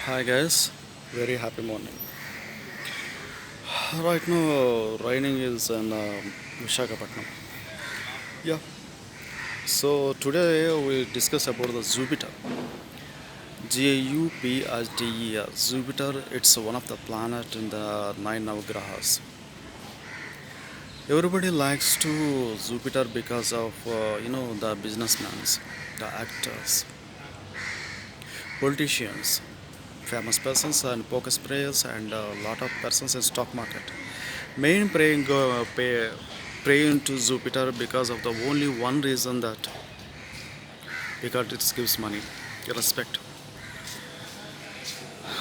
Hi guys, very happy morning. Right now, raining is in Visakhapatnam. Yeah. So today we discuss about the Jupiter. Jupiter. Jupiter. It's one of the planet in the nine Navagrahas. Everybody likes to Jupiter because of the businessmen, the actors, politicians, famous persons, and poker players, and a lot of persons in stock market. Main praying to Jupiter because of the only one reason that because it gives money, respect.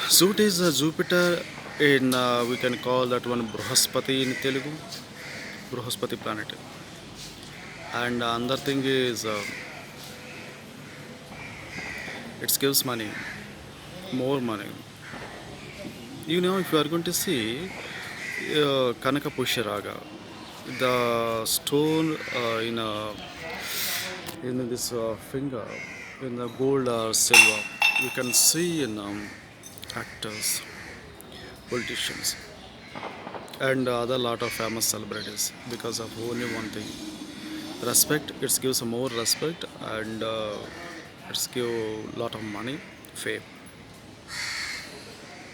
Suit is Jupiter in we can call that one Bruhaspati in Telugu, Bruhaspati planet. And another thing is it gives money, more money. If you are going to see Kanaka Pusharaga, the stone in this finger, in the gold or silver, you can see in actors, politicians, and other lot of famous celebrities because of only one thing: respect. It gives more respect, and it's give lot of money, fame.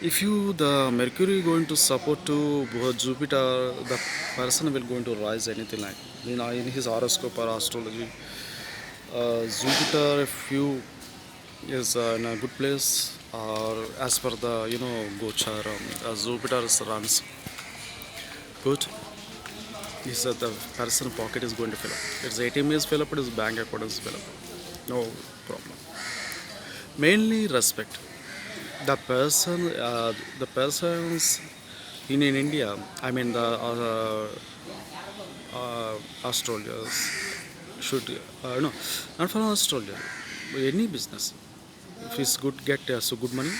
If you the Mercury going to support to Jupiter, the person will going to rise anything like in his horoscope or astrology. Jupiter, if you is in a good place, or as per the Gocharam, Jupiter runs good. Is that the person pocket is going to fill up? Its ATM is fill up, its bank account is fill up. No problem. Mainly respect. The persons in India. I mean the astrologers should no, not for astrologer, any business. If it's good, get so good money.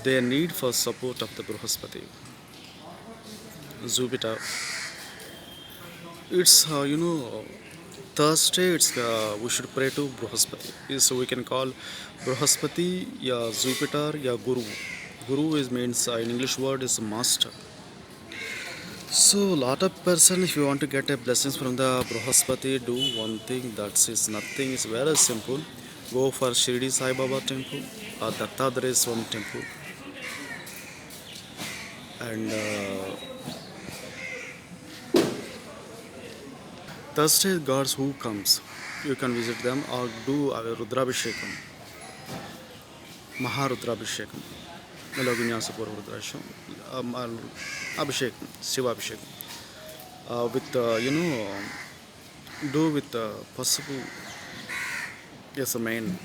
They need for support of the Bruhaspati, Jupiter. It's Thursday. It's we should pray to Bruhaspati. So we can call Bruhaspati, yeah, Jupiter, yeah, Guru. Guru is means in English word is master. So lot of person, if you want to get a blessings from the Bruhaspati, do one thing. That is nothing. It's very simple. Go for Shirdi Sai Baba temple or Dattadre Swami temple, and Thursday gods who comes, you can visit them or do Rudrabhishekam, Maharudrabhishekam, Meloginyasapur Rudrasham, Abhishekam, Shiva Abhishekam. With do with possible, yes, the main.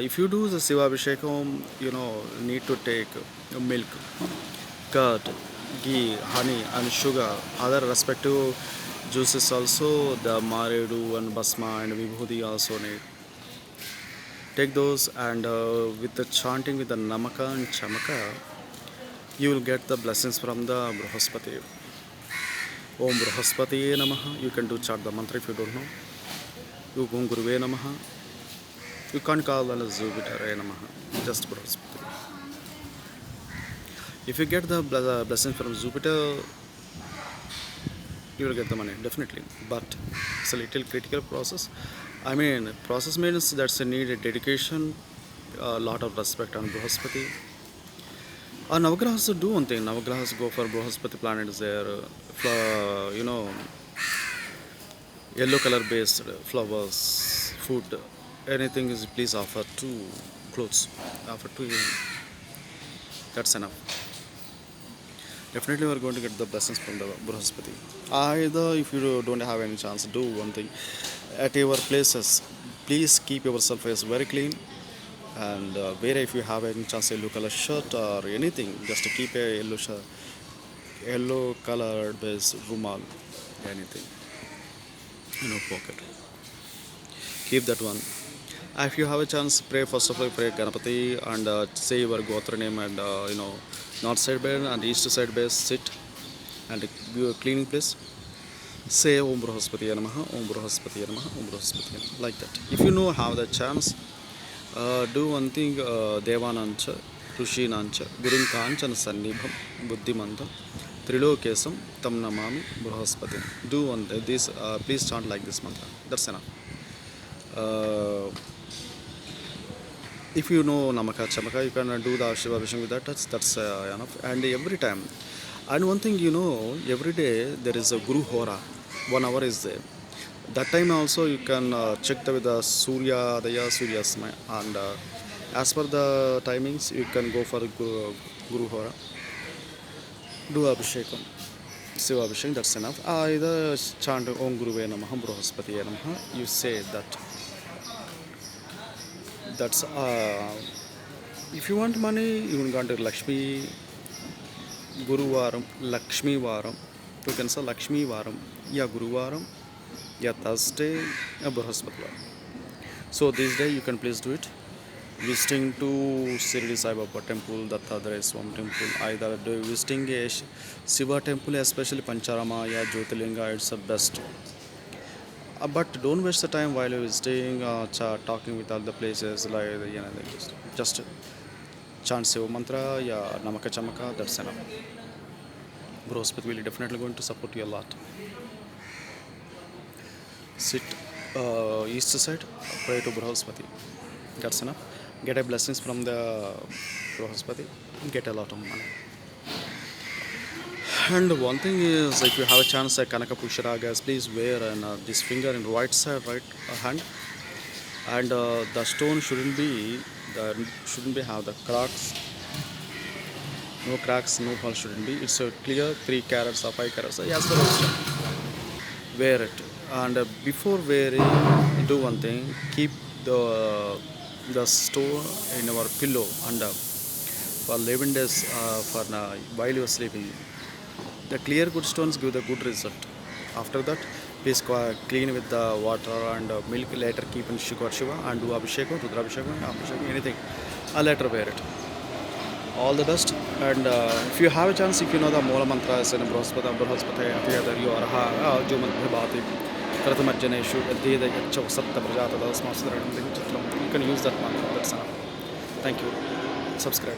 If you do the Shiva Abhishekam, need to take milk, curd, ghee, honey, and sugar. Other respective juices also, the Maredu and Basma and Vibhudi also need. Take those, and with the chanting with the Namaka and Chamaka, you will get the blessings from the Bruhaspati. Om Bruhaspati Namaha. You can do chant the mantra if you don't know. You Om Guruve Namaha. You can't call them as Jupiter Namaha. Just Bruhaspati. If you get the blessing from Jupiter, you will get the money definitely. But it's a little critical process. I mean, process means that's a need a dedication, a lot of respect on Bruhaspati. Navagrahas do one thing. Navagrahas go for Bruhaspati planet is there. Yellow color based flowers, food, anything is please offer to clothes, offer to him. That's enough. Definitely we are going to get the blessings from the Bruhaspati. Either if you don't have any chance, do one thing. At your places, please keep yourself as very clean, and wear if you have any chance yellow color shirt or anything, just to keep a yellow shirt, yellow colored base rumal, anything, pocket. Keep that one. If you have a chance, pray first of all, pray Ganapati and say your Gotra name and north side bed and east side base sit and give a cleaning place. Say Om Bruhaspati Namaha, Om Bruhaspati Namaha, Om Bruhaspati Namaha, like that. If you know have the chance, Do one thing, Devanancha, ऋषीणांच गुरुं कांचन सन्निभं बुद्धिमन्तं त्रिलोकेशं तं Namami बृहस्पतिं. Do one this. Please chant like this mantra. That's enough. Uh, if you know Namaka Chamaka, you can do the Shiva Vishnu with that. That's enough. And every time, and one thing every day there is a Guru Hora. 1 hour is there. That time also you can check with the Surya Daya Surya Smaya, and as per the timings you can go for Guru Hora. Do Abhishekam. Shiva Abhishekam, that's enough. Either chant Om Guruve Namaha Bruhaspatiye Namaha. You say that. That's if you want money, you can go to Lakshmi Guruvaram, Lakshmi Varam. You can say Lakshmi Varam, ya Guruvaram, ya Thursday, ya Bruhaspativaram. So this day you can please do it. Visiting to Shirdi Sai Baba temple, Dattatreya Swami temple, either visiting a Shiva temple, especially Pancharama, ya Jyotirlinga, it's the best. But don't waste the time while you're visiting, talking with all the places, like just chant Shiva mantra, ya Namaka Chamaka, that's enough. Bruhaspati will definitely going to support you a lot. Sit east side, pray to Bruhaspati. That's enough. Get a blessings from the Bruhaspati, get a lot of money. And one thing is, if you have a chance, Kanaka Pusharagas, please wear this finger in right side, right hand, and the stone shouldn't be have the cracks, no cracks, no holes shouldn't be. It's a clear 3 carats or 5 carats. Yes, wear it, and before wearing, do one thing: keep the stone in our pillow under for 11 days for while you are sleeping. The clear good stones give the good result. After that, please clean with the water and milk. Later keep in Shiva and do Abhishekam, Rudrabhishekam, anything. Later wear it. All the best. And if you have a chance, if you know the Mola mantra, is in Bruhaspati, you are Juman Bhati, Kratamarjaneshu, Deda Yacho Satta Prajata, you can use that mantra. That's enough. Thank you. Subscribe.